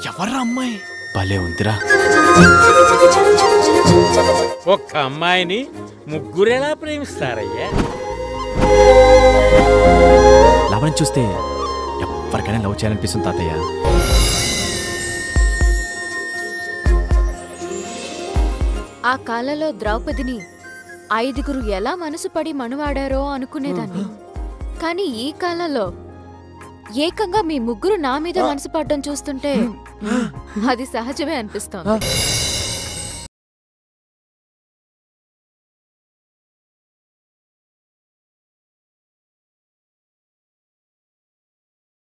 ఎవర్రా అమ్మాయి? భలే ఉందిరా. ఒక్క అమ్మాయిని ముగ్గురెలా ప్రేమిస్తారయ్యా? లవని చూస్తే ఎవరికైనా లవ్ చేయాలనిపిస్తుంది తాతయ్య. ఆ కాలంలో ద్రౌపదిని 5గురు ఎలా మనసు పడి మనువాడారో అనుకునేదాన్ని. కానీ ఈ కాలంలో ఏకంగా మీ ముగ్గురు నా మీద మనసు పడడం చూస్తుంటే అది సహజమే అనిపిస్తోంది.